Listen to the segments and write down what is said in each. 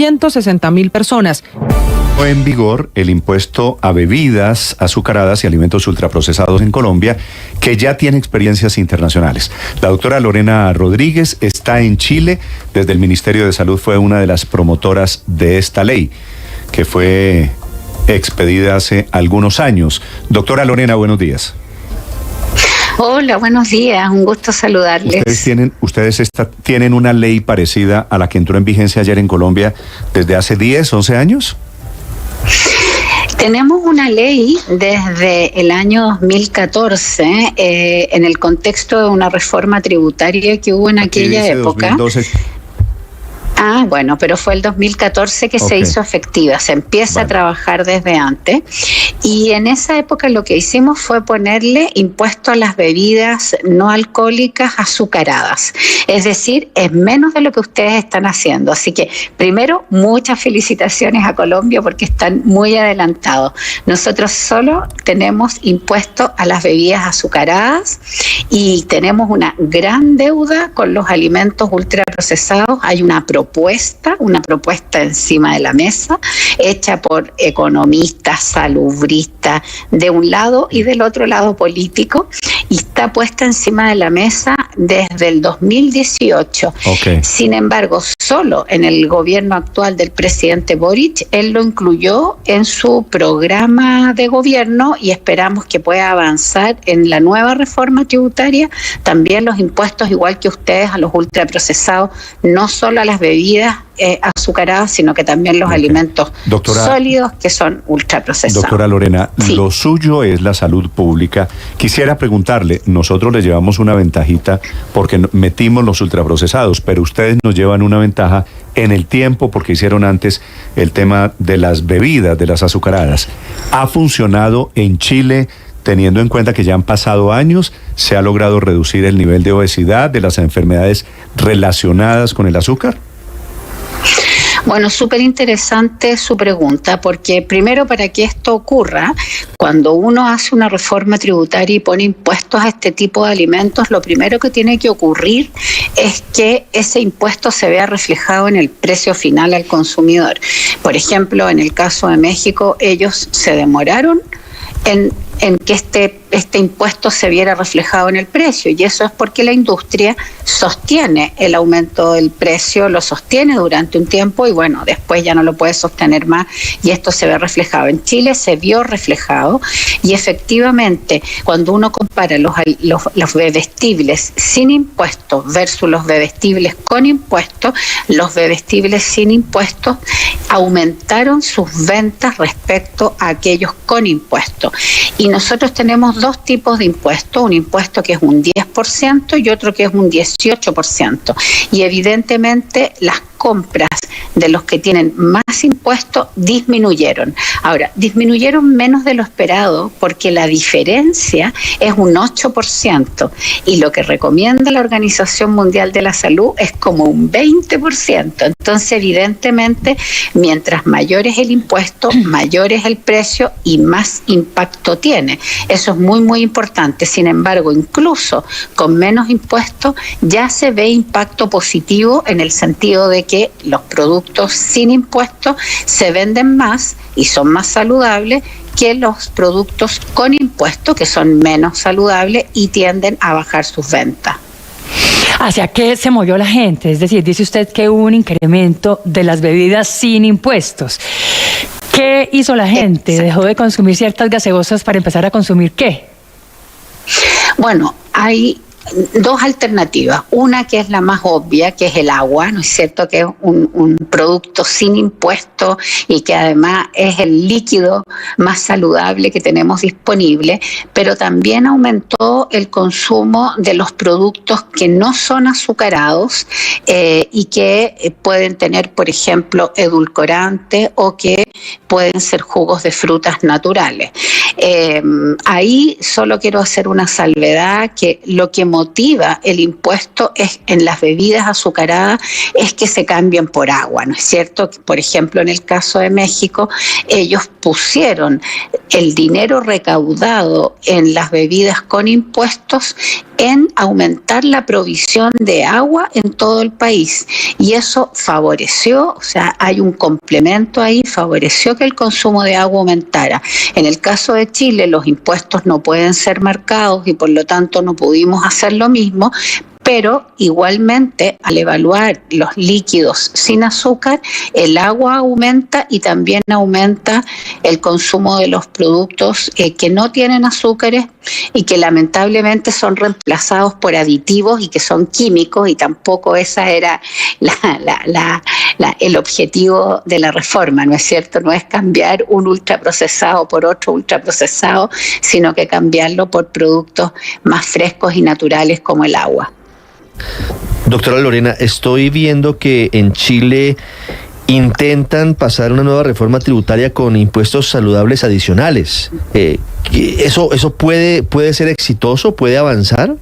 160.000 personas. En vigor el impuesto a bebidas azucaradas y alimentos ultraprocesados en Colombia, que ya tiene experiencias internacionales. La doctora Lorena Rodríguez está en Chile. Desde el Ministerio de Salud fue una de las promotoras de esta ley, que fue expedida hace algunos años. Doctora Lorena, buenos días. Hola, buenos días, un gusto saludarles. Ustedes tienen una ley parecida a la que entró en vigencia ayer en Colombia desde hace 10, 11 años. Tenemos una ley desde el año 2014 en el contexto de una reforma tributaria que hubo en aquella época. 2012. Bueno, pero fue el 2014 que se hizo efectiva, se empieza a trabajar desde antes, y en esa época lo que hicimos fue ponerle impuesto a las bebidas no alcohólicas azucaradas, es decir, es menos de lo que ustedes están haciendo, así que primero muchas felicitaciones a Colombia porque están muy adelantados. Nosotros solo tenemos impuesto a las bebidas azucaradas y tenemos una gran deuda con los alimentos ultraprocesados. Hay una propuesta encima de la mesa, hecha por economistas, salubristas, de un lado y del otro lado político, y está puesta encima de la mesa desde el 2018. Sin embargo, solo en el gobierno actual del presidente Boric, él lo incluyó en su programa de gobierno y esperamos que pueda avanzar en la nueva reforma tributaria, también los impuestos, igual que ustedes, a los ultraprocesados, no solo a las bebidas azucaradas, sino que también los alimentos sólidos que son ultraprocesados. Doctora Lorena, lo suyo es la salud pública. Quisiera preguntarle, nosotros les llevamos una ventajita porque metimos los ultraprocesados, pero ustedes nos llevan una ventaja en el tiempo porque hicieron antes el tema de las bebidas, de las azucaradas. ¿Ha funcionado en Chile? Teniendo en cuenta que ya han pasado años, ¿se ha logrado reducir el nivel de obesidad, de las enfermedades relacionadas con el azúcar? Bueno, súper interesante su pregunta, porque primero, para que esto ocurra, cuando uno hace una reforma tributaria y pone impuestos a este tipo de alimentos, lo primero que tiene que ocurrir es que ese impuesto se vea reflejado en el precio final al consumidor. Por ejemplo, en el caso de México, ellos se demoraron en que este impuesto se viera reflejado en el precio, y eso es porque la industria sostiene el aumento del precio, lo sostiene durante un tiempo y bueno, después ya no lo puede sostener más y esto se ve reflejado. En Chile se vio reflejado y efectivamente cuando uno compara los bebestibles sin impuestos versus los bebestibles con impuestos, los bebestibles sin impuestos aumentaron sus ventas respecto a aquellos con impuestos. Y nosotros tenemos dos tipos de impuestos, un impuesto que es un 10% y otro que es un 18%. Y evidentemente las compras de los que tienen más impuestos disminuyeron. Ahora, disminuyeron menos de lo esperado porque la diferencia es un 8% y lo que recomienda la Organización Mundial de la Salud es como un 20%. Entonces, evidentemente, mientras mayor es el impuesto, mayor es el precio y más impacto tiene. Eso es muy, muy importante. Sin embargo, incluso con menos impuestos ya se ve impacto positivo en el sentido de que los productos sin impuestos se venden más y son más saludables que los productos con impuestos, que son menos saludables y tienden a bajar sus ventas. ¿Hacia qué se movió la gente? Es decir, dice usted que hubo un incremento de las bebidas sin impuestos. ¿Qué hizo la gente? Exacto. ¿Dejó de consumir ciertas gaseosas para empezar a consumir qué? Bueno, hay dos alternativas. Una que es la más obvia, que es el agua, ¿no es cierto? Que es un producto sin impuesto y que además es el líquido más saludable que tenemos disponible, pero también aumentó el consumo de los productos que no son azucarados y que pueden tener, por ejemplo, edulcorantes o que pueden ser jugos de frutas naturales. Ahí solo quiero hacer una salvedad, que lo que motiva el impuesto es en las bebidas azucaradas es que se cambien por agua, ¿no es cierto? Por ejemplo, en el caso de México, ellos pusieron el dinero recaudado en las bebidas con impuestos en aumentar la provisión de agua en todo el país. Y eso favoreció, o sea, hay un complemento ahí, favoreció que el consumo de agua aumentara. En el caso de Chile, los impuestos no pueden ser marcados y por lo tanto no pudimos hacer lo mismo, pero igualmente al evaluar los líquidos sin azúcar, el agua aumenta y también aumenta el consumo de los productos que no tienen azúcares y que lamentablemente son reemplazados por aditivos y que son químicos, y tampoco esa era el objetivo de la reforma, ¿no es cierto? No es cambiar un ultraprocesado por otro ultraprocesado, sino que cambiarlo por productos más frescos y naturales como el agua. Doctora Lorena, estoy viendo que en Chile intentan pasar una nueva reforma tributaria con impuestos saludables adicionales. ¿Eso puede ser exitoso? ¿Puede avanzar?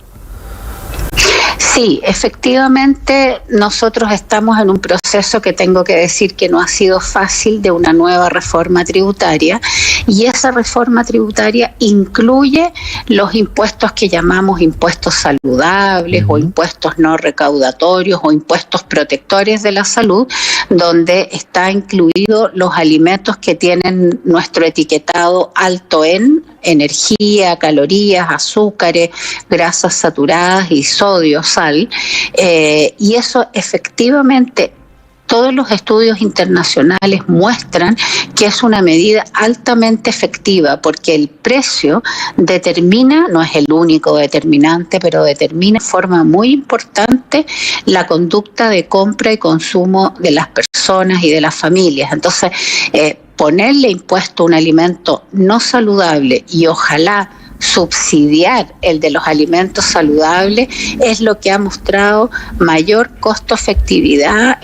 Sí, efectivamente nosotros estamos en un proceso que tengo que decir que no ha sido fácil, de una nueva reforma tributaria, y esa reforma tributaria incluye los impuestos que llamamos impuestos saludables o impuestos no recaudatorios o impuestos protectores de la salud, donde está incluido los alimentos que tienen nuestro etiquetado alto en energía, calorías, azúcares, grasas saturadas y sodio, sal, y eso efectivamente todos los estudios internacionales muestran que es una medida altamente efectiva, porque el precio determina, no es el único determinante, pero determina de forma muy importante la conducta de compra y consumo de las personas y de las familias. Entonces, ponerle impuesto a un alimento no saludable y ojalá subsidiar el de los alimentos saludables es lo que ha mostrado mayor costo-efectividad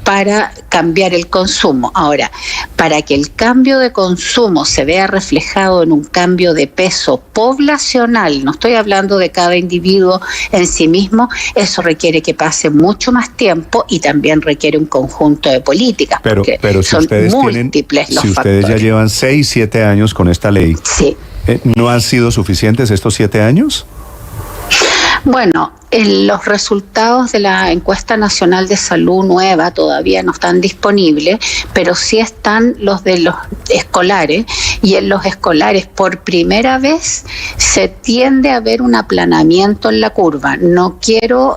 para cambiar el consumo. Ahora, para que el cambio de consumo se vea reflejado en un cambio de peso poblacional, no estoy hablando de cada individuo en sí mismo, eso requiere que pase mucho más tiempo y también requiere un conjunto de políticas, pero si son ustedes múltiples los si factores. Ustedes ya llevan 6, 7 años con esta ley, Sí. ¿No han sido suficientes estos 7 años? Bueno, los resultados de la encuesta nacional de salud nueva todavía no están disponibles, pero sí están los de los escolares, y en los escolares por primera vez se tiende a ver un aplanamiento en la curva. No quiero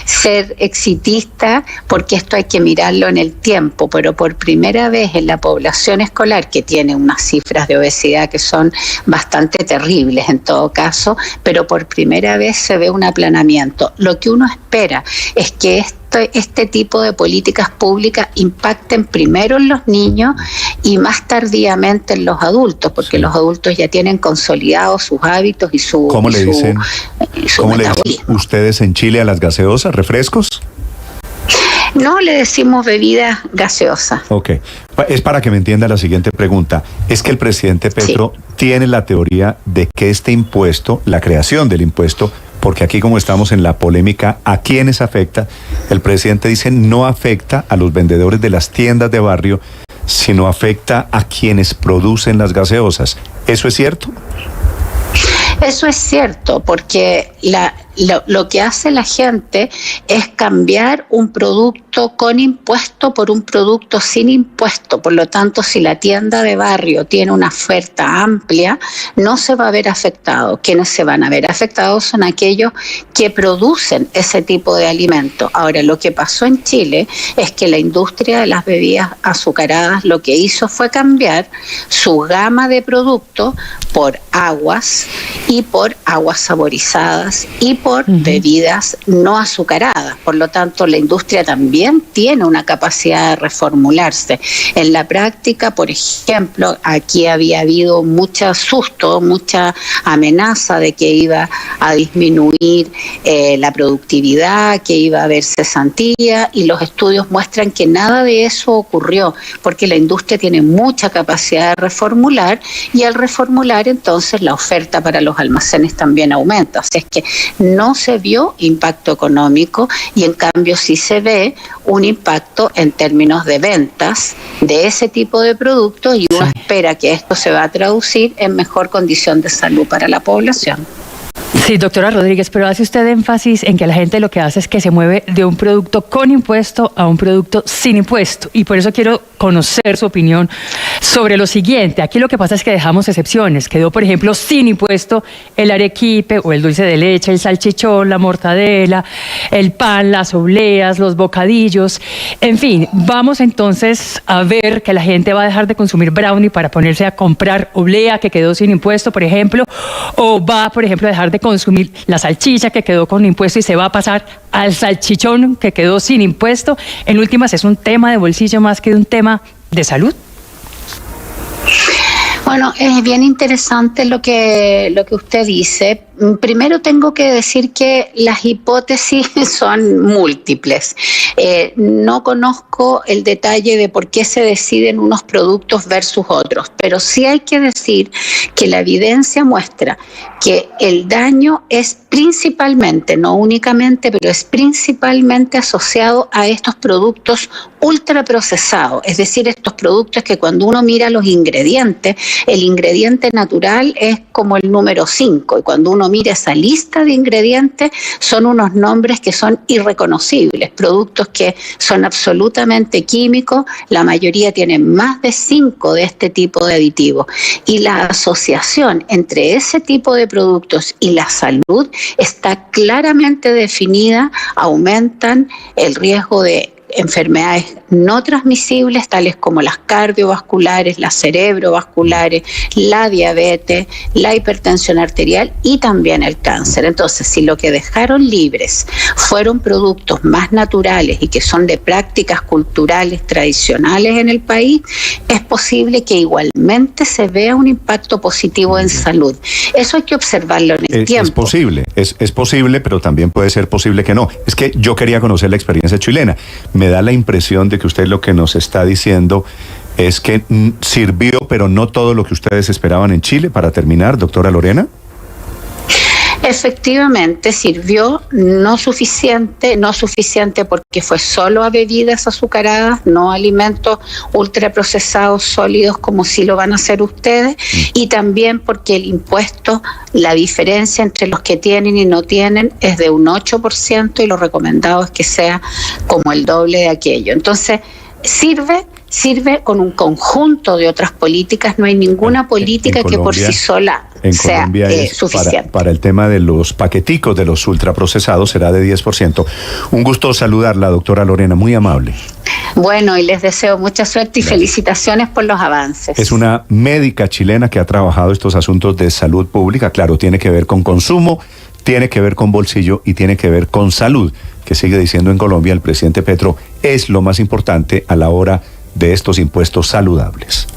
ser exitista porque esto hay que mirarlo en el tiempo, pero por primera vez en la población escolar, que tiene unas cifras de obesidad que son bastante terribles en todo caso, pero por primera vez se ve un aplanamiento. Lo que uno espera es que este tipo de políticas públicas impacten primero en los niños y más tardíamente en los adultos, porque los adultos ya tienen consolidados sus hábitos y su ¿Cómo le dicen metabolismo. ustedes en Chile a las gaseosas, refrescos? No, le decimos bebidas gaseosas. Ok. Es para que me entienda la siguiente pregunta. Es que el presidente Petro tiene la teoría de que este impuesto, la creación del impuesto, porque aquí como estamos en la polémica, ¿a quiénes afecta? El presidente dice no afecta a los vendedores de las tiendas de barrio, sino afecta a quienes producen las gaseosas. ¿Eso es cierto? Eso es cierto, porque lo que hace la gente es cambiar un producto con impuesto por un producto sin impuesto. Por lo tanto, si la tienda de barrio tiene una oferta amplia, no se va a ver afectado. Quienes se van a ver afectados son aquellos que producen ese tipo de alimentos. Ahora, lo que pasó en Chile es que la industria de las bebidas azucaradas lo que hizo fue cambiar su gama de productos por aguas y por aguas saborizadas y por bebidas no azucaradas. Por lo tanto, la industria también tiene una capacidad de reformularse. En la práctica, por ejemplo, aquí había habido mucho susto, mucha amenaza de que iba a disminuir la productividad, que iba a haber cesantía, y los estudios muestran que nada de eso ocurrió, porque la industria tiene mucha capacidad de reformular, y al reformular entonces la oferta para los almacenes también aumenta. O sea, es que no se vio impacto económico, y en cambio sí se ve un impacto en términos de ventas de ese tipo de productos, y uno espera que esto se va a traducir en mejor condición de salud para la población. Sí, doctora Rodríguez, pero hace usted énfasis en que la gente lo que hace es que se mueve de un producto con impuesto a un producto sin impuesto. Y por eso quiero conocer su opinión sobre lo siguiente. Aquí lo que pasa es que dejamos excepciones. Quedó, por ejemplo, sin impuesto el arequipe o el dulce de leche, el salchichón, la mortadela, el pan, las obleas, los bocadillos. En fin, vamos entonces a ver que la gente va a dejar de consumir brownie para ponerse a comprar oblea que quedó sin impuesto, por ejemplo, o va, por ejemplo, a dejar de consumir la salchicha que quedó con impuesto y se va a pasar al salchichón que quedó sin impuesto. En últimas, es un tema de bolsillo más que un tema de salud. Bueno, es bien interesante lo que usted dice. Primero tengo que decir que las hipótesis son múltiples. No conozco el detalle de por qué se deciden unos productos versus otros, pero sí hay que decir que la evidencia muestra que el daño es principalmente, no únicamente, pero es principalmente asociado a estos productos ultraprocesados, es decir, estos productos que cuando uno mira los ingredientes, el ingrediente natural es como el número 5, y cuando uno mira esa lista de ingredientes son unos nombres que son irreconocibles, productos que son absolutamente químicos, la mayoría tienen más de 5 de este tipo de aditivos, y la asociación entre ese tipo de productos y la salud está claramente definida, aumentan el riesgo de enfermedades no transmisibles, tales como las cardiovasculares, las cerebrovasculares, la diabetes, la hipertensión arterial y también el cáncer. Entonces, si lo que dejaron libres fueron productos más naturales y que son de prácticas culturales tradicionales en el país, es posible que igualmente se vea un impacto positivo en salud. Eso hay que observarlo en el tiempo. Es posible, pero también puede ser posible que no. Es que yo quería conocer la experiencia chilena. Me da la impresión de que usted lo que nos está diciendo es que sirvió, pero no todo lo que ustedes esperaban en Chile. Para terminar, doctora Lorena. Efectivamente, sirvió, no suficiente porque fue solo a bebidas azucaradas, no a alimentos ultraprocesados sólidos como sí lo van a hacer ustedes, y también porque el impuesto, la diferencia entre los que tienen y no tienen es de un 8% y lo recomendado es que sea como el doble de aquello. Entonces, sirve con un conjunto de otras políticas, no hay ninguna política que por sí sola sea suficiente. Para el tema de los paqueticos de los ultraprocesados será de 10%. Un gusto saludarla, doctora Lorena, muy amable. Bueno, y les deseo mucha suerte y felicitaciones por los avances. Es una médica chilena que ha trabajado estos asuntos de salud pública, claro, tiene que ver con consumo, tiene que ver con bolsillo y tiene que ver con salud, que sigue diciendo en Colombia el presidente Petro, es lo más importante a la hora de estos impuestos saludables.